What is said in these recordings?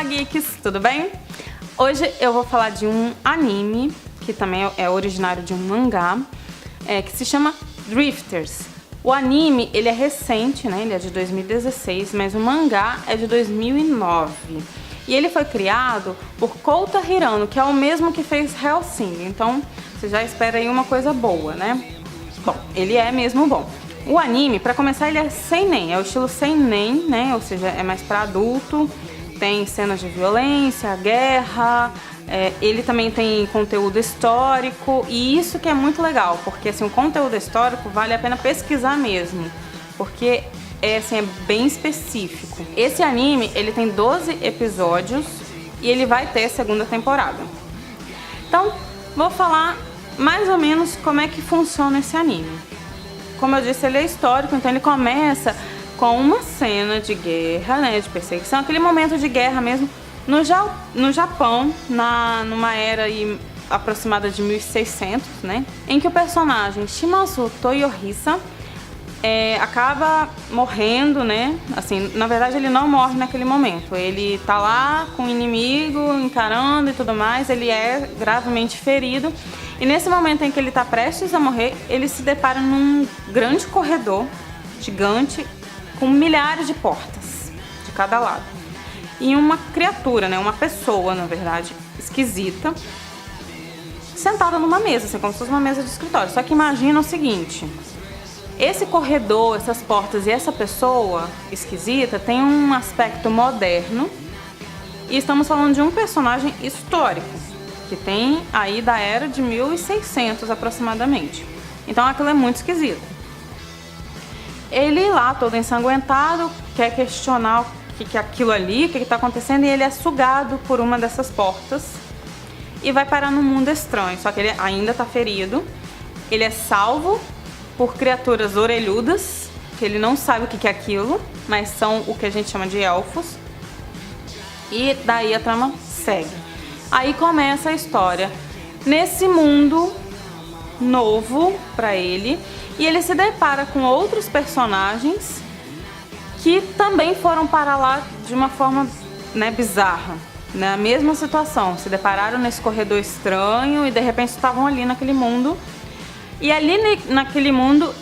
Olá, geeks, tudo bem? Hoje eu vou falar de um anime, que também é originário de um mangá, que se chama Drifters. O anime, ele é recente, né? Ele é de 2016, mas o mangá é de 2009. E ele foi criado por Kouta Hirano, que é o mesmo que fez Hellsing. Então, você já espera aí uma coisa boa, né? Bom, ele é mesmo bom. O anime, pra começar, ele é seinen, é o estilo seinen, né? Ou seja, é mais pra adulto. Tem cenas de violência, guerra, ele também tem conteúdo histórico, e isso que é muito legal, porque assim, o conteúdo histórico vale a pena pesquisar mesmo, porque é bem específico. Esse anime, ele tem 12 episódios e ele vai ter segunda temporada. Então, vou falar mais ou menos como é que funciona esse anime. Como eu disse, ele é histórico, então ele começa com uma cena de guerra, né, de perseguição, aquele momento de guerra mesmo no Japão, numa era aí aproximada de 1600, né, em que o personagem Shimazu Toyohisa acaba morrendo, né, assim, na verdade ele não morre naquele momento, ele tá lá com o inimigo, encarando e tudo mais, ele é gravemente ferido, e nesse momento em que ele tá prestes a morrer, ele se depara num grande corredor gigante, com milhares de portas de cada lado. E uma criatura, né, uma pessoa, na verdade, esquisita, sentada numa mesa, assim, como se fosse uma mesa de escritório. Só que imagina o seguinte, esse corredor, essas portas e essa pessoa esquisita tem um aspecto moderno, e estamos falando de um personagem histórico, que tem aí da era de 1600 aproximadamente. Então aquilo é muito esquisito. Ele lá, todo ensanguentado, quer questionar o que é aquilo ali, o que está acontecendo, e ele é sugado por uma dessas portas e vai parar num mundo estranho, só que ele ainda está ferido. Ele é salvo por criaturas orelhudas, que ele não sabe o que é aquilo, mas são o que a gente chama de elfos, e daí a trama segue. Aí começa a história nesse mundo novo para ele, e ele se depara com outros personagens que também foram para lá de uma forma, né, bizarra, na mesma situação, se depararam nesse corredor estranho e de repente estavam ali naquele mundo, e ali naquele mundo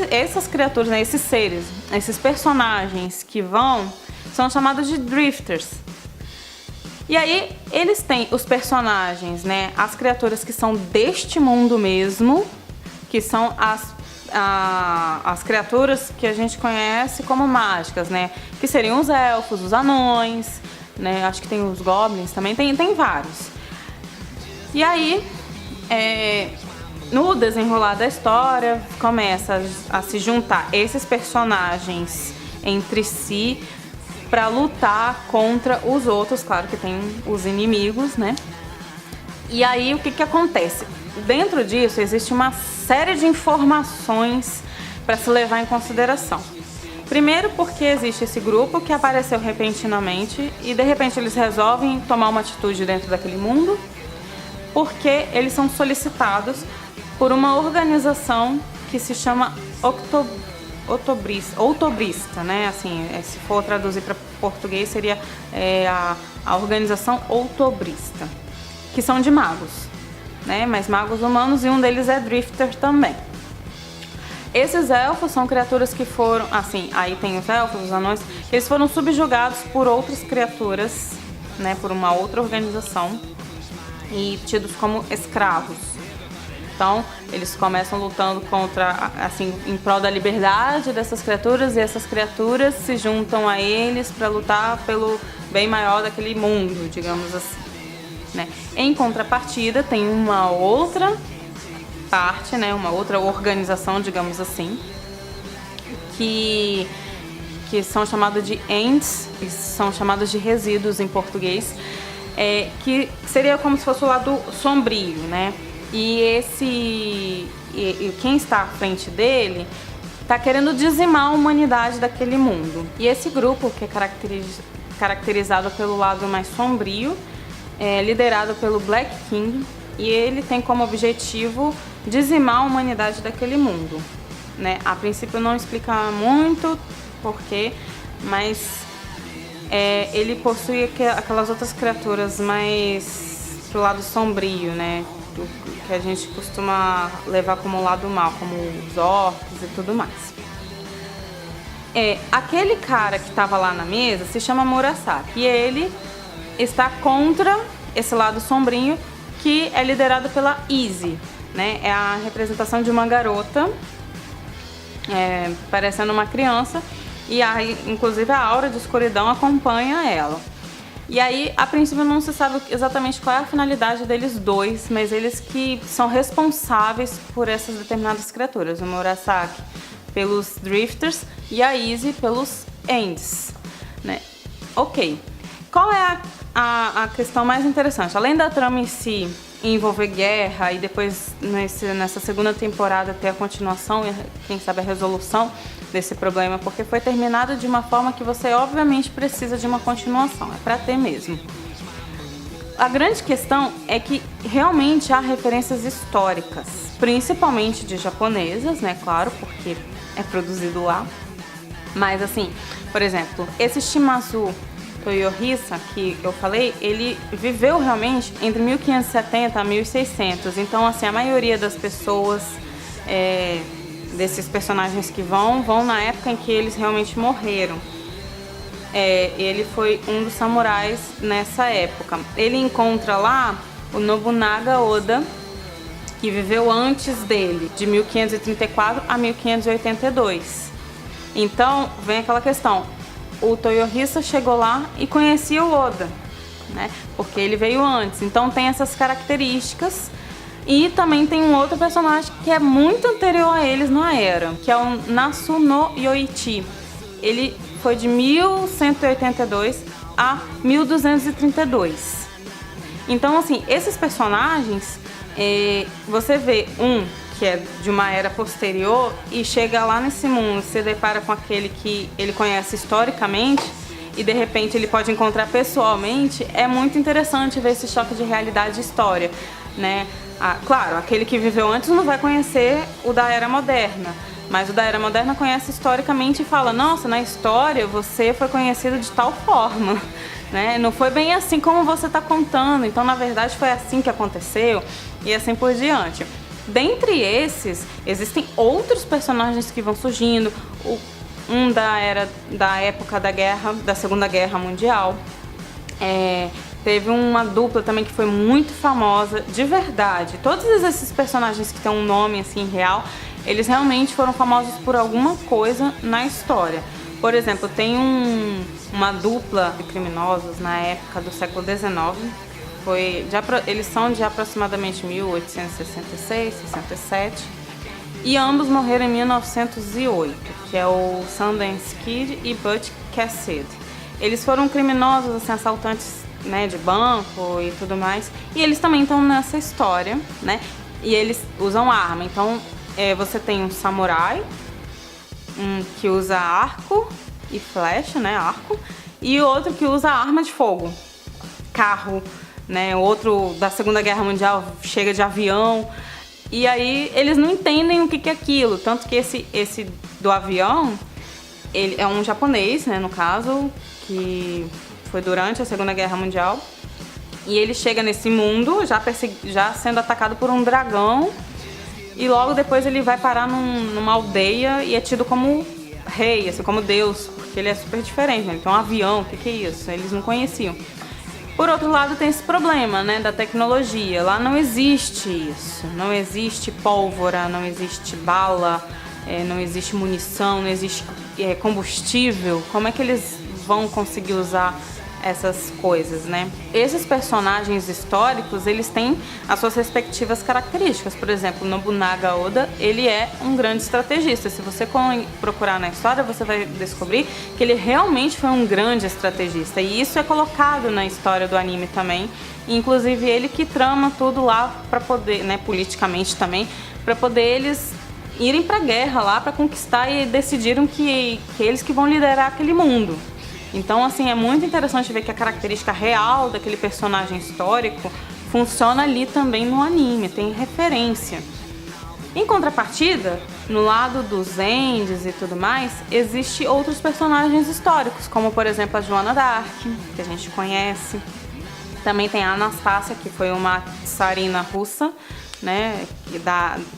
essas criaturas, né, esses seres, esses personagens que vão, são chamados de drifters. E aí eles têm os personagens, né, as criaturas que são deste mundo mesmo, que são as criaturas que a gente conhece como mágicas, né, que seriam os elfos, os anões, né, acho que tem os goblins também, tem vários. E aí, no desenrolar da história, começa a se juntar esses personagens entre si para lutar contra os outros, claro que tem os inimigos, né? E aí o que acontece? Dentro disso existe uma série de informações para se levar em consideração. Primeiro porque existe esse grupo que apareceu repentinamente e de repente eles resolvem tomar uma atitude dentro daquele mundo, porque eles são solicitados por uma organização que se chama Outobrista, né? Assim, se for traduzir para português seria a organização Outobrista, que são de magos, né? Mas magos humanos, e um deles é Drifter também. Esses elfos são criaturas que foram, assim, aí tem os elfos, os anões, eles foram subjugados por outras criaturas, né? Por uma outra organização e tidos como escravos. Então, eles começam lutando contra, assim, em prol da liberdade dessas criaturas, e essas criaturas se juntam a eles para lutar pelo bem maior daquele mundo, digamos assim, né? Em contrapartida, tem uma outra parte, né, uma outra organização, digamos assim, que são chamados de ents, que são chamados de resíduos em português, que seria como se fosse o lado sombrio, né? E quem está à frente dele está querendo dizimar a humanidade daquele mundo. E esse grupo, que é caracterizado pelo lado mais sombrio, é liderado pelo Black King, e ele tem como objetivo dizimar a humanidade daquele mundo, né? A princípio não explica muito porquê, mas ele possui aquelas outras criaturas mais pro lado sombrio, né? Que a gente costuma levar como lado mal, como os orcs e tudo mais. Aquele cara que estava lá na mesa se chama Murasaki, e ele está contra esse lado sombrio, que é liderado pela Izzy, né? É a representação de uma garota parecendo uma criança, e inclusive a aura de escuridão acompanha ela. E aí, a princípio, não se sabe exatamente qual é a finalidade deles dois, mas eles que são responsáveis por essas determinadas criaturas. O Murasaki pelos Drifters e a Izzy pelos Ents, né? Ok. Qual é a questão mais interessante? Além da trama em si envolver guerra e depois nessa segunda temporada ter a continuação e quem sabe a resolução desse problema, porque foi terminado de uma forma que você obviamente precisa de uma continuação, é pra ter mesmo. A grande questão é que realmente há referências históricas, principalmente de japonesas, né, claro, porque é produzido lá. Mas assim, por exemplo, esse Shimazu Toyohisa que eu falei, ele viveu realmente entre 1570 a 1600, então assim, a maioria das pessoas, desses personagens que vão na época em que eles realmente morreram. Ele foi um dos samurais nessa época. Ele encontra lá o Nobunaga Oda, que viveu antes dele, de 1534 a 1582. Então, vem aquela questão. O Toyohisa chegou lá e conhecia o Oda, né? Porque ele veio antes. Então, tem essas características. E também tem um outro personagem que é muito anterior a eles na era, que é o Nasu no Yoichi. Ele foi de 1182 a 1232. Então, assim, esses personagens, você vê um que é de uma era posterior e chega lá nesse mundo, se depara com aquele que ele conhece historicamente e de repente ele pode encontrar pessoalmente. É muito interessante ver esse choque de realidade e história, né? Claro, aquele que viveu antes não vai conhecer o da Era Moderna, mas o da Era Moderna conhece historicamente e fala: nossa, na história você foi conhecido de tal forma, né? Não foi bem assim como você está contando, então na verdade foi assim que aconteceu, e assim por diante. Dentre esses, existem outros personagens que vão surgindo, um da época da Segunda Guerra Mundial. Teve uma dupla também que foi muito famosa, de verdade. Todos esses personagens que têm um nome assim real, eles realmente foram famosos por alguma coisa na história. Por exemplo, tem uma dupla de criminosos na época do século XIX. Eles são de aproximadamente 1866, 67. E ambos morreram em 1908, que é o Sundance Kid e Butch Cassidy. Eles foram criminosos, assim, assaltantes, né, de banco e tudo mais, e eles também estão nessa história, né, e eles usam arma. Então você tem um samurai que usa arco e flecha, né, arco, e outro que usa arma de fogo, carro, né, outro da Segunda Guerra Mundial chega de avião, e aí eles não entendem o que é aquilo, tanto que esse do avião, ele é um japonês, né, no caso, que foi durante a Segunda Guerra Mundial, e ele chega nesse mundo já sendo atacado por um dragão, e logo depois ele vai parar numa aldeia e é tido como rei, assim, como Deus, porque ele é super diferente, né? Ele tem um avião, o que é isso? Eles não conheciam. Por outro lado, tem esse problema, né, da tecnologia. Lá não existe isso, não existe pólvora, não existe bala, não existe munição, não existe combustível. Como é que eles vão conseguir usar essas coisas, né? Esses personagens históricos, eles têm as suas respectivas características. Por exemplo, Nobunaga Oda, ele é um grande estrategista. Se você procurar na história, você vai descobrir que ele realmente foi um grande estrategista. E isso é colocado na história do anime também. Inclusive, ele que trama tudo lá para poder, né, politicamente também, para poder eles irem para a guerra lá para conquistar, e decidiram que eles que vão liderar aquele mundo. Então, assim, é muito interessante ver que a característica real daquele personagem histórico funciona ali também no anime, tem referência. Em contrapartida, no lado dos Zendes e tudo mais, existem outros personagens históricos, como por exemplo a Joana d'Arc, que a gente conhece. Também tem a Anastácia, que foi uma tsarina russa, né,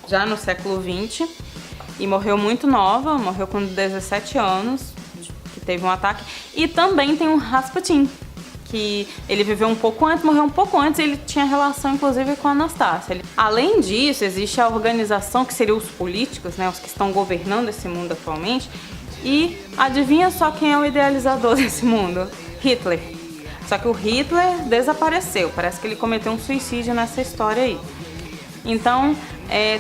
já no século XX, e morreu muito nova, morreu com 17 anos, que teve um ataque. E também tem o Rasputin, que ele viveu um pouco antes, morreu um pouco antes, e ele tinha relação inclusive com a Anastácia. Além disso, existe a organização que seria os políticos, né, os que estão governando esse mundo atualmente. E adivinha só quem é o idealizador desse mundo? Hitler. Só que o Hitler desapareceu, parece que ele cometeu um suicídio nessa história aí. Então,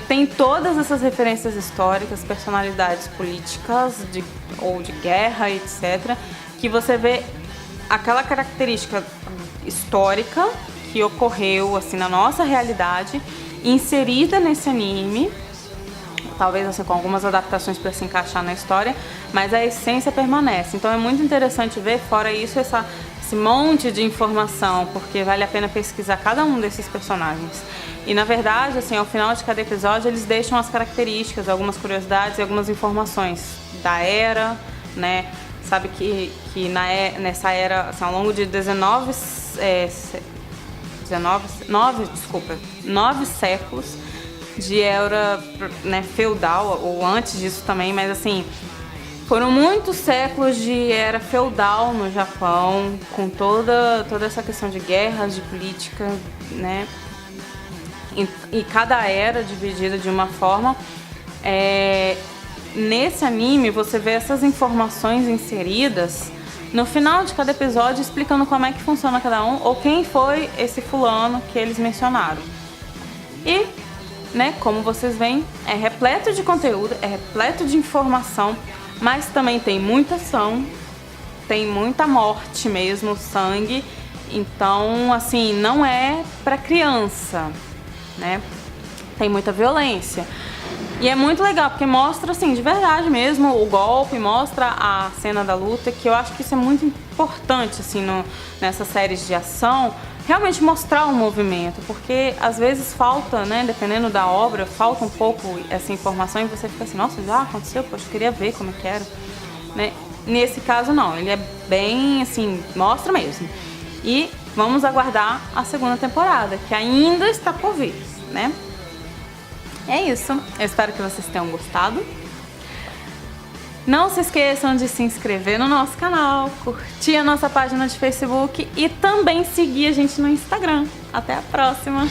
tem todas essas referências históricas, personalidades políticas ou de guerra, etc., que você vê aquela característica histórica que ocorreu assim na nossa realidade, inserida nesse anime, talvez assim com algumas adaptações para se encaixar na história, mas a essência permanece. Então é muito interessante ver, fora isso, esse monte de informação, porque vale a pena pesquisar cada um desses personagens. E na verdade, assim, ao final de cada episódio, eles deixam as características, algumas curiosidades e algumas informações da era, né? Sabe que nessa era, assim, ao longo de 9 séculos de era, né, feudal, ou antes disso também, mas assim, foram muitos séculos de era feudal no Japão, com toda essa questão de guerras, de política, né? E cada era dividida de uma forma. Nesse anime você vê essas informações inseridas no final de cada episódio, explicando como é que funciona cada um, ou quem foi esse fulano que eles mencionaram. E, né, como vocês veem, é repleto de conteúdo, é repleto de informação, mas também tem muita ação, tem muita morte mesmo, sangue. Então, assim, não é pra criança, né? Tem muita violência. E é muito legal, porque mostra, assim, de verdade mesmo o golpe, mostra a cena da luta, que eu acho que isso é muito importante, assim, nessas séries de ação, realmente mostrar o movimento, porque às vezes falta, né, dependendo da obra, falta um pouco essa informação e você fica assim, nossa, já aconteceu? Poxa, eu queria ver como é que era, né? Nesse caso, não, ele é bem, assim, mostra mesmo. E vamos aguardar a segunda temporada, que ainda está por vir, né? É isso, eu espero que vocês tenham gostado. Não se esqueçam de se inscrever no nosso canal, curtir a nossa página de Facebook e também seguir a gente no Instagram. Até a próxima!